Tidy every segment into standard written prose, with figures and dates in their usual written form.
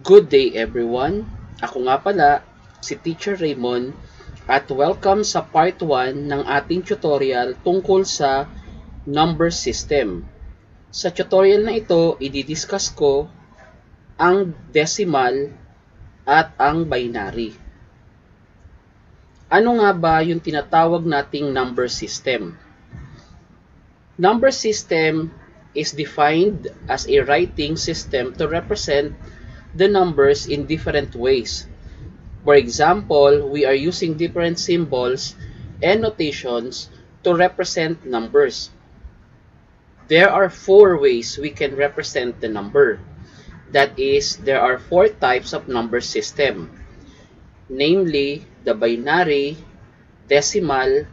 Good day everyone! Ako nga pala, si Teacher Raymond at welcome sa part 1 ng ating tutorial tungkol sa number system. Sa tutorial na ito, i-discuss ko ang decimal at ang binary. Ano nga ba yung tinatawag nating number system? Number system is defined as a writing system to represent the numbers in different ways. For example, we are using different symbols and notations to represent numbers. There are 4 ways we can represent the number. That is, there are 4 types of number system. Namely, the binary, decimal,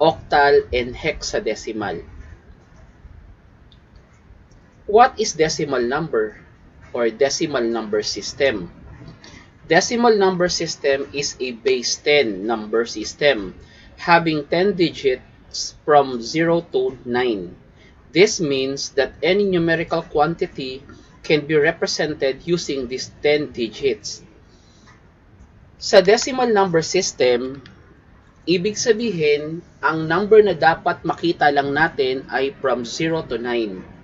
octal, and hexadecimal. What is decimal number or decimal number system? Decimal number system is a base 10 number system having 10 digits from 0 to 9. This means that any numerical quantity can be represented using these 10 digits. Sa decimal number system, ibig sabihin, ang number na dapat makita lang natin ay from 0 to 9.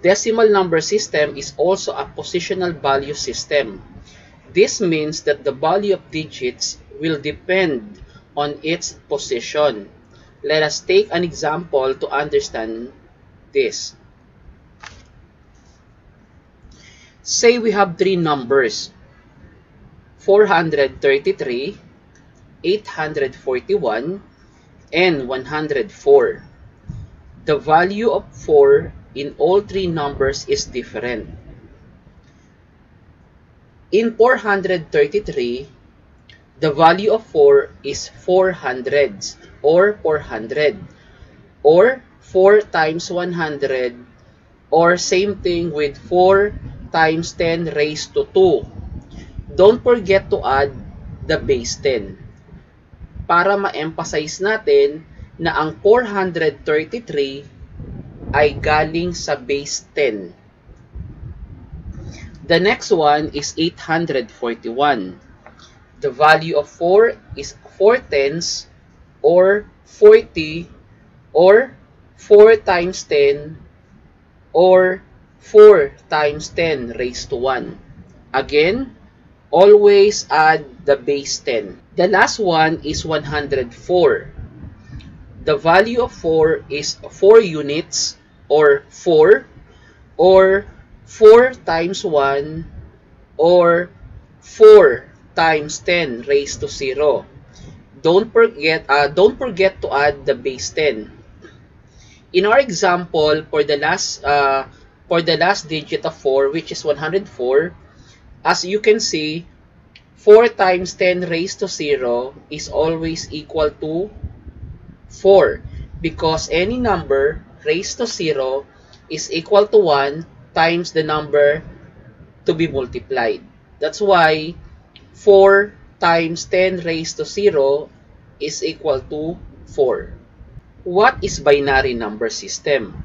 Decimal number system is also a positional value system. This means that the value of digits will depend on its position. Let us take an example to understand this. Say we have 3 numbers, 433, 841, and 104. The value of 4 in all 3 numbers is different. In 433, the value of 4 is 400 or 400 or 4 times 100 or same thing with 4 times 10 raised to 2. Don't forget to add the base 10 para ma-emphasize natin na ang 433 ay galing sa base 10. The next one is 841. The value of 4 is 4 tenths or 40 or 4 times 10 or 4 times 10 raised to 1. Again, always add the base 10. The last one is 104. The value of 4 is 4 units or 4 or 4 times 1 or 4 times 10 raised to 0. Don't forget to add the base 10. In our example, for the last digit of 4, which is 104, as you can see, 4 times 10 raised to 0 is always equal to 4 because any number raised to 0 is equal to 1 times the number to be multiplied. That's why 4 times 10 raised to 0 is equal to 4. What is binary number system?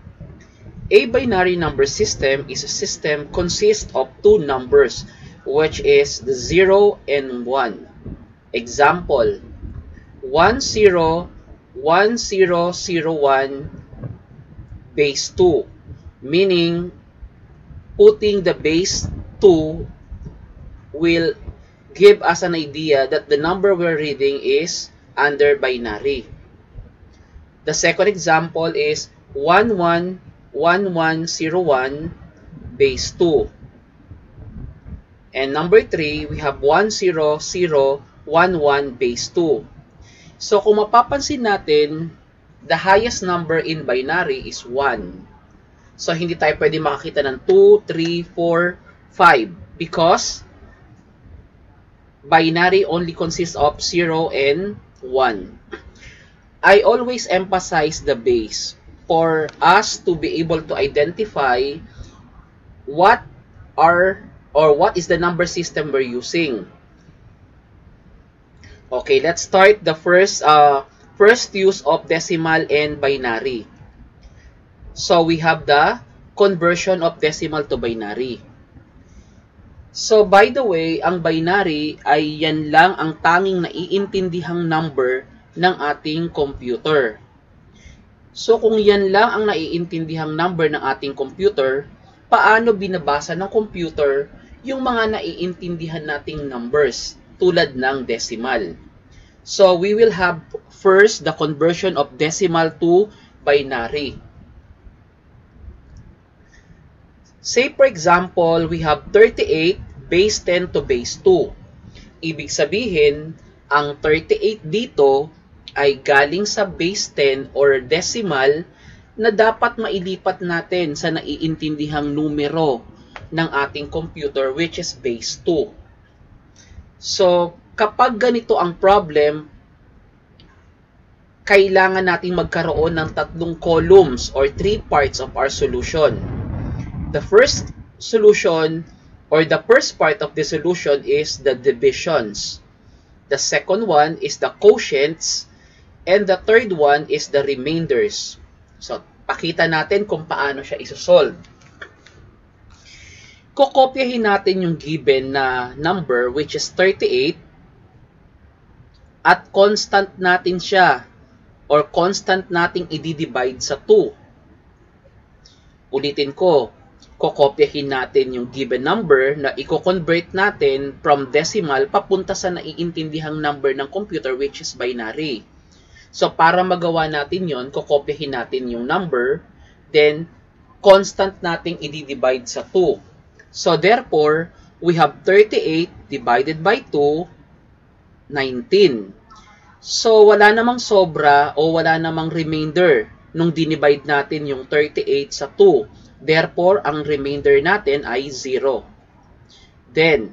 A binary number system is a system consists of 2 numbers, which is the 0 and 1. Example, 1001 base 2, meaning putting the base 2 will give us an idea that the number we're reading is under binary. The second example is 111101 base 2. And number 3, we have 10011 base 2. So kung mapapansin natin, the highest number in binary is 1. So, hindi tayo pwede makakita ng 2, 3, 4, 5 because binary only consists of 0 and 1. I always emphasize the base for us to be able to identify what is the number system we're using. Okay, let's start the first use of decimal and binary. So we have the conversion of decimal to binary. So, by the way, ang binary ay yan lang ang tanging naiintindihang number ng ating computer. So, kung yan lang ang naiintindihang number ng ating computer, paano binabasa ng computer yung mga naiintindihan nating numbers tulad ng decimal? So, we will have first the conversion of decimal to binary. Say, for example, we have 38 base 10 to base 2. Ibig sabihin, ang 38 dito ay galing sa base 10 or decimal na dapat mailipat natin sa naiintindihang numero ng ating computer, which is base 2. So, kapag ganito ang problem, kailangan nating magkaroon ng tatlong columns or 3 parts of our solution. The first solution or the first part of the solution is the divisions. The second one is the quotients. And the third one is the remainders. So, pakita natin kung paano siya isosolve. Kokopyahin natin yung given na number which is 38 at constant natin siya or constant nating i-divide sa 2. Ulitin ko. Kokopyahin natin yung given number na i-convert natin from decimal papunta sa naiintindihang number ng computer which is binary. So, para magawa natin yon, kokopyahin natin yung number, then constant nating i-divide sa 2. So, therefore, we have 38 divided by 2, 19. So, wala namang sobra o wala namang remainder nung dinivide natin yung 38 sa 2. Therefore, ang remainder natin ay 0. Then,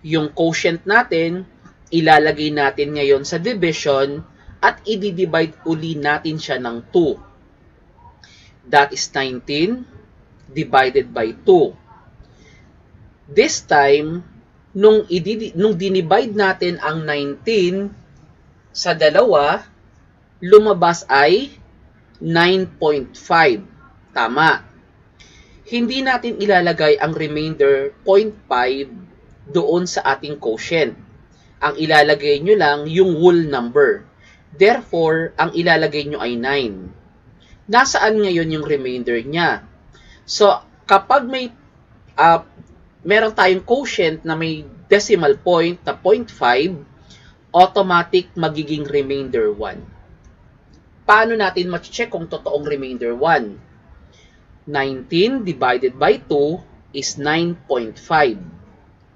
yung quotient natin, ilalagay natin ngayon sa division at i-divide uli natin siya ng 2. That is 19 divided by 2. This time, nung dinivide natin ang 19 sa dalawa, lumabas ay 9.5. Tama. Hindi natin ilalagay ang remainder 0.5 doon sa ating quotient. Ang ilalagay nyo lang yung whole number. Therefore, ang ilalagay nyo ay 9. Nasaan ngayon yung remainder niya? So, kapag meron tayong quotient na may decimal point na 0.5, automatic magiging remainder 1. Paano natin ma-check kung totoong remainder 1? 19 divided by 2 is 9.5.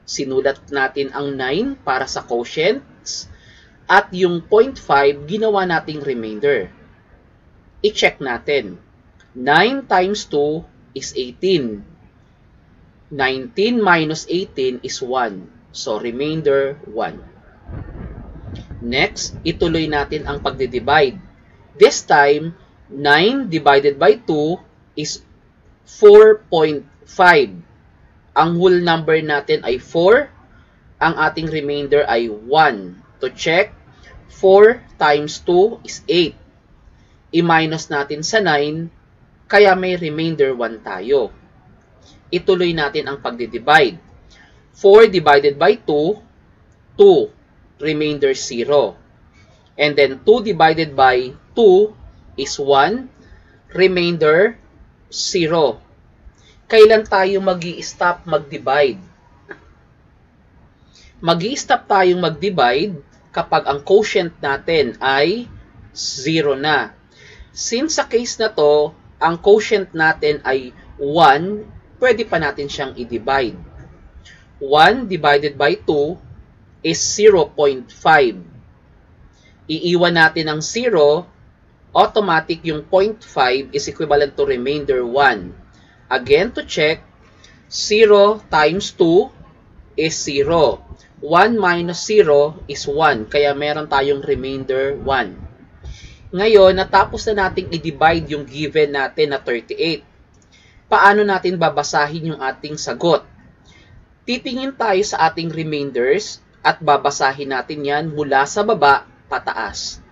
Sinulat natin ang 9 para sa quotients at yung 0.5 ginawa nating remainder. I-check natin. 9 times 2 is 18. 19 minus 18 is 1. So, remainder 1. Next, ituloy natin ang pagdidivide. This time, 9 divided by 2 is 4.5. Ang whole number natin ay 4. Ang ating remainder ay 1. To check, 4 times 2 is 8. I-minus natin sa 9, kaya may remainder 1 tayo. Ituloy natin ang pagdidivide. 4 divided by 2, 2. Remainder 0. And then 2 divided by 2 is 1. Remainder 0. Kailan tayo mag-i-stop mag-divide? Mag-i-stop tayong mag-divide kapag ang quotient natin ay 0 na. Since sa case na to, ang quotient natin ay 1, pwede pa natin siyang i-divide. 1 divided by 2 is 0.5. Iiwan natin ang 0, automatic yung 0.5 is equivalent to remainder 1. Again, to check, 0 times 2 is 0. 1 minus 0 is 1. Kaya meron tayong remainder 1. Ngayon, natapos na nating i-divide yung given natin na 38. Paano natin babasahin yung ating sagot? Titingin tayo sa ating remainders at babasahin natin yan mula sa baba pataas.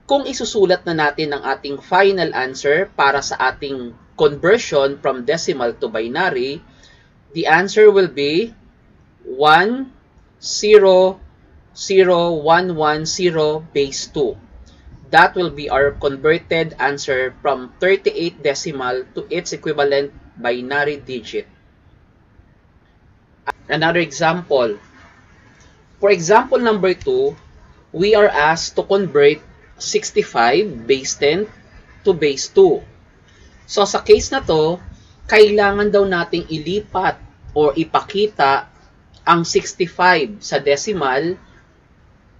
Kung isusulat na natin ang ating final answer para sa ating conversion from decimal to binary, the answer will be 1,0,0,110 base 2. That will be our converted answer from 38 decimal to its equivalent binary digit. Another example. For example number 2, we are asked to convert 65 base 10 to base 2. So sa case na to, kailangan daw nating ilipat o ipakita ang 65 sa decimal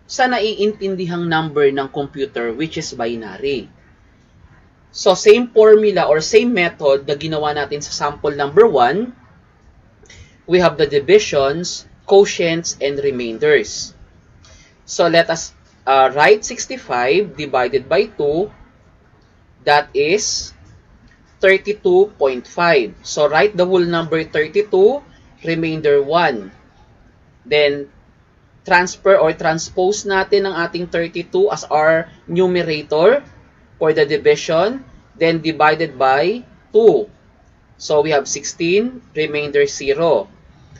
sa naiintindihang number ng computer, which is binary. So same formula or same method na ginawa natin sa sample number 1, we have the divisions, quotients, and remainders. So let us write 65 divided by 2, that is 32.5. So write the whole number 32, remainder 1. Then transfer or transpose natin ang ating 32 as our numerator for the division, then divided by 2. So we have 16, remainder 0.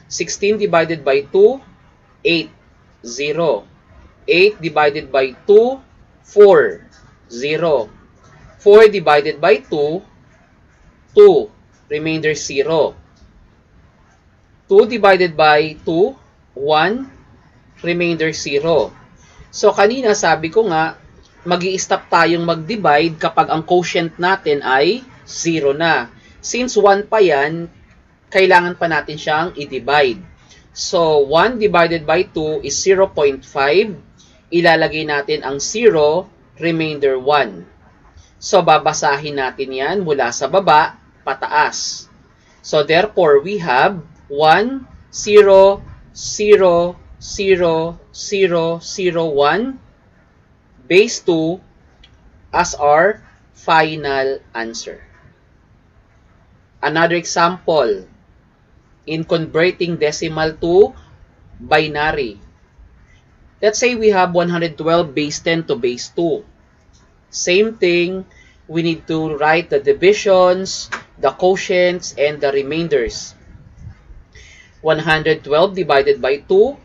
16 divided by 2, 8, 0. 8 divided by 2, 4, 0. 4 divided by 2, 2, remainder 0. 2 divided by 2, 1, remainder 0. So kanina sabi ko nga, mag-i-stop tayong mag-divide kapag ang quotient natin ay 0 na. Since 1 pa yan, kailangan pa natin siyang i-divide. So 1 divided by 2 is 0.5. Ilalagay natin ang 0, remainder 1. So babasahin natin yan mula sa baba, pataas. So therefore, we have 1, 0, 0, 0, 0, 0, 1 base 2 as our final answer. Another example, in converting decimal to binary. Let's say we have 112 base 10 to base 2. Same thing, we need to write the divisions, the quotients, and the remainders. 112 divided by 2,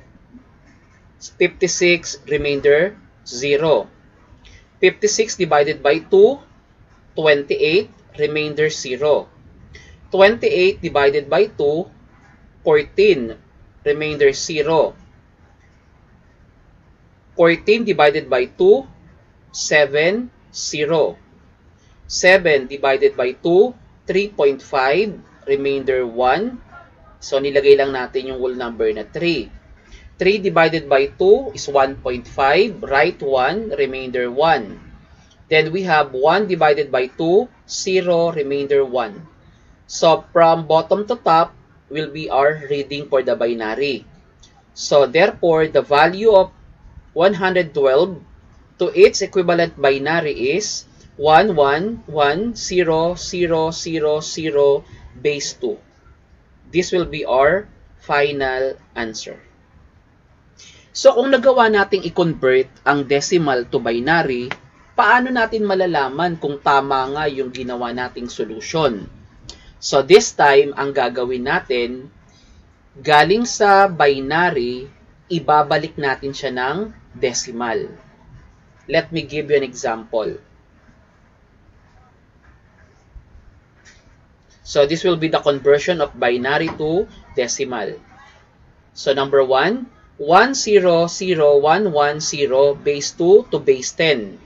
56, remainder 0. 56 divided by 2, 28, remainder 0. 28 divided by 2, 14, remainder 0. 14 divided by 2, 7, 0. 7 divided by 2, 3.5, remainder 1. So nilagay lang natin yung whole number na 3. 3 divided by 2 is 1.5, write 1, remainder 1. Then we have 1 divided by 2, 0, remainder 1. So from bottom to top will be our reading for the binary. So therefore, the value of 112 to its equivalent binary is 1110000 base 2. This will be our final answer. So kung nagawa nating i-convert ang decimal to binary, paano natin malalaman kung tama nga yung ginawa nating solution? So this time, ang gagawin natin, galing sa binary, ibabalik natin siya ng decimal. Let me give you an example. So this will be the conversion of binary to decimal. So number 1, 100,110 base 2 to base 10.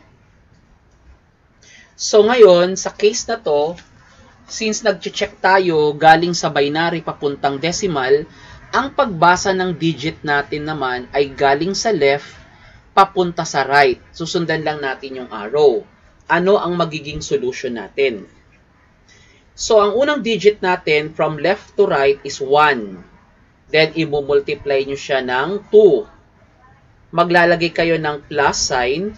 So ngayon, sa case na to, since nag-check tayo galing sa binary papuntang decimal, ang pagbasa ng digit natin naman ay galing sa left papunta sa right. Susundan lang natin yung arrow. Ano ang magiging solution natin? So, ang unang digit natin from left to right is 1. Then, i-multiply nyo siya ng 2. Maglalagay kayo ng plus sign.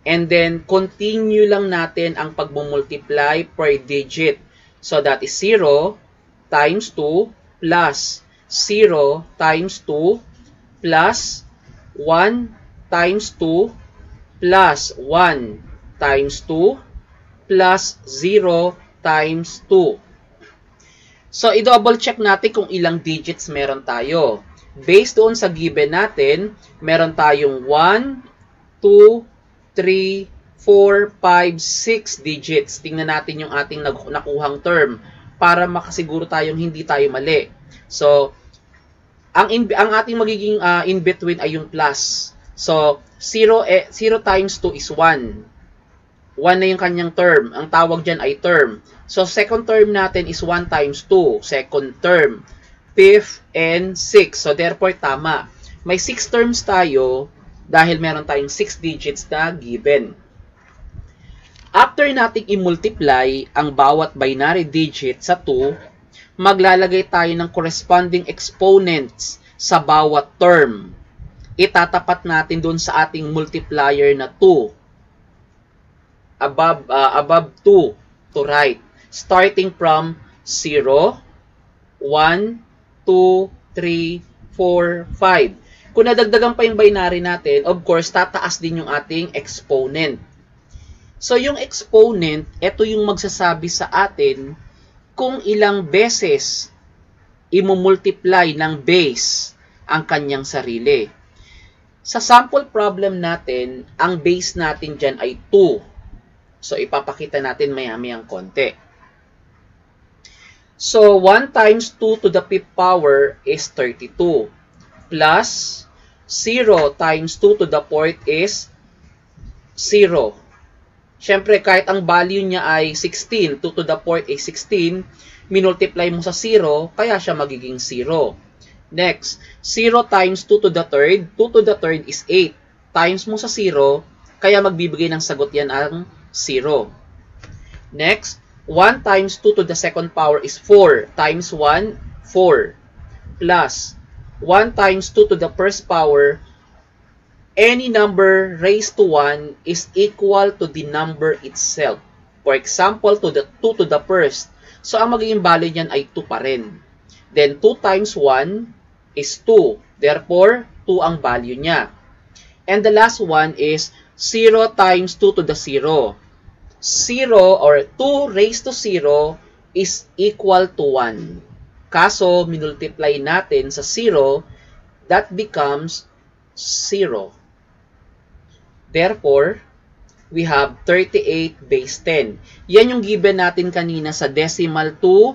And then, continue lang natin ang pag-multiply per digit. So, that is 0 times 2 plus 0 times 2 plus 1 times 2 plus 1 times 2 plus 0 times 2. So, i-double check natin kung ilang digits meron tayo. Based doon sa given natin, meron tayong 1, 2, 3, 4, 5, 6 digits. Tingnan natin yung ating nakuhang term para makasiguro tayong hindi tayo mali. So, ang ating magiging in between ay yung plus. So, 0 times 2 is 1. 1 na yung kanyang term. Ang tawag dyan ay term. So, second term natin is 1 times 2. Second term. Fifth and 6. So, therefore, tama. May 6 terms tayo dahil meron tayong 6 digits na given. After nating i-multiply ang bawat binary digit sa 2, maglalagay tayo ng corresponding exponents sa bawat term. Itatapat natin doon sa ating multiplier na 2. Above 2 to right. Starting from 0, 1, 2, 3, 4, 5. Kung nadagdagan pa yung binary natin, of course, tataas din yung ating exponent. So, yung exponent, ito yung magsasabi sa atin kung ilang beses imumultiply ng base ang kanyang sarili. Sa sample problem natin, ang base natin dyan ay 2. So, ipapakita natin maya-mayang konti. So, 1 times 2 to the 5th power is 32. Plus, 0 times 2 to the 4th is 0. Siyempre, kahit ang value niya ay 16, 2 to the 4th is 16, minultiply mo sa 0, kaya siya magiging 0. Next, 0 times 2 to the 3rd, 2 to the 3rd is 8. Times mo sa 0, kaya magbibigay ng sagot yan ang 0. Next, 1 times 2 to the 2nd power is 4. Times 1, 4. Plus, 1 times 2 to the 1st power, any number raised to 1 is equal to the number itself. For example, to the 2 to the 1st. So, ang magiging value niyan ay 2 pa rin. Then, 2 times 1 is 2. Therefore, 2 ang value niya. And the last one is 0 times 2 to the 0. 0 or 2 raised to 0 is equal to 1. Kaso, minultiply natin sa 0, that becomes 0. Therefore, we have 38 base 10. Yan yung given natin kanina sa decimal to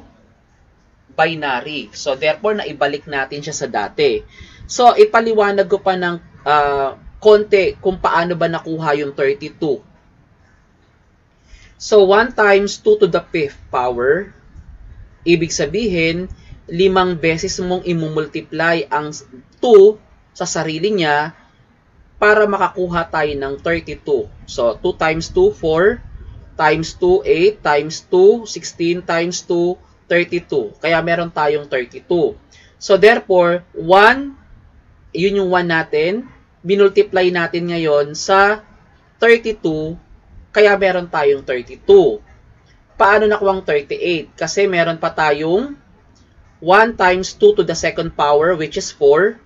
binary. So, therefore, naibalik natin siya sa dati. So, ipaliwanag ko pa ng konti kung paano ba nakuha yung 32. So, 1 times 2 to the 5th power, ibig sabihin, 5 beses mong imumultiply ang 2 sa sarili niya para makakuha tayo ng 32. So, 2 times 2, 4, times 2, 8, times 2, 16, times 2, 32. Kaya meron tayong 32. So, therefore, 1, yun yung 1 natin, binultiply natin ngayon sa 32, kaya meron tayong 32. Paano nakuha ang 38? Kasi meron pa tayong 1 times 2 to the 2nd power, which is 4,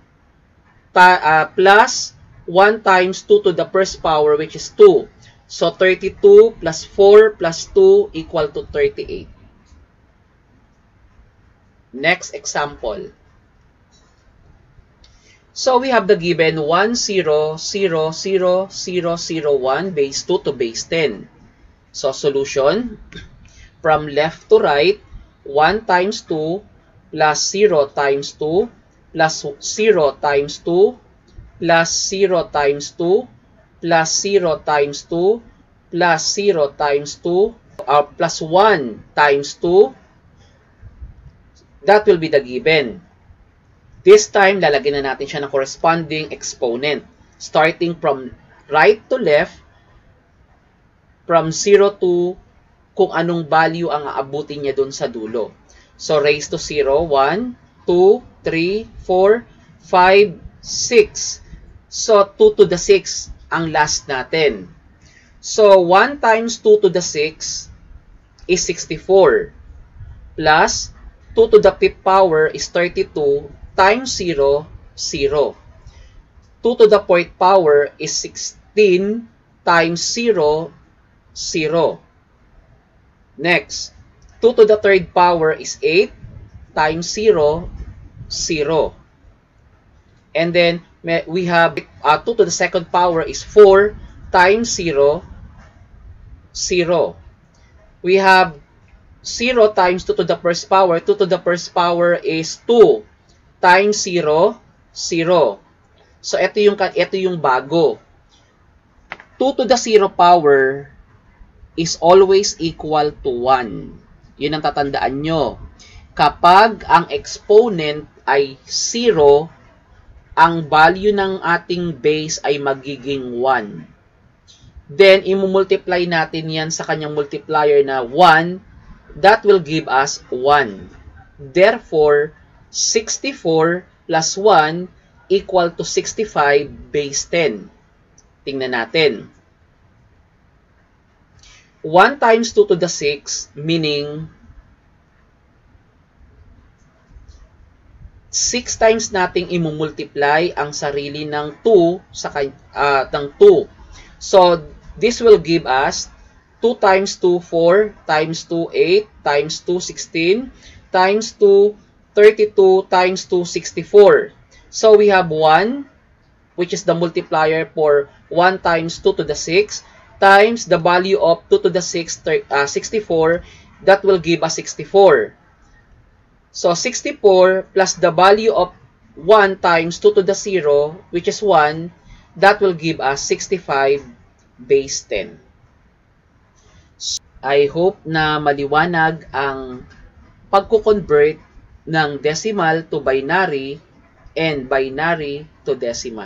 plus 1 times 2 to the 1st power, which is 2. So, 32 plus 4 plus 2 equal to 38. Next example. So, we have the given 1, 0, 0, 0, 0, 0, 1, base 2 to base 10. So, solution, from left to right, 1 times 2 plus 0 times 2 plus 0 times 2 plus 0 times 2 plus 0 times 2 plus 0 times 2 plus 1 times 2. That will be the given. This time, lalagyan na natin siya ng corresponding exponent. Starting from right to left, from 0 to kung anong value ang aabutin niya dun sa dulo. So, raised to 0, 1, 2, 3, 4, 5, 6. So, 2 to the 6 ang last natin. So, 1 times 2 to the 6 is 64. Plus, 2 to the 5th power is 32 times 0, 0. 2 to the 4th power is 16 times 0, 0. Next, 2 to the third power is 8 times 0, 0. And then we have 2 to the second power is 4 times 0, 0. We have 0 times 2 to the first power. 2 to the first power is 2 times 0, 0. So, ito yung bago. 2 to the 0 power is always equal to 1. Yun ang tatandaan nyo. Kapag ang exponent ay 0, ang value ng ating base ay magiging 1. Then, imumultiply natin yan sa kanyang multiplier na 1. That will give us 1. Therefore, 64 plus 1 equal to 65 base 10. Tingnan natin. 1 times 2 to the 6, meaning 6 times nating imumultiply ang sarili ng 2 sa ng 2. So, this will give us 2 times 2, 4, times 2, 8, times 2, 16, times 2, 32, times 2, 64. So, we have 1, which is the multiplier for 1 times 2 to the 6, times the value of 2 to the 6, 64, that will give us 64. So, 64 plus the value of 1 times 2 to the 0, which is 1, that will give us 65 base 10. So, I hope na maliwanag ang pagko-convert ng decimal to binary and binary to decimal.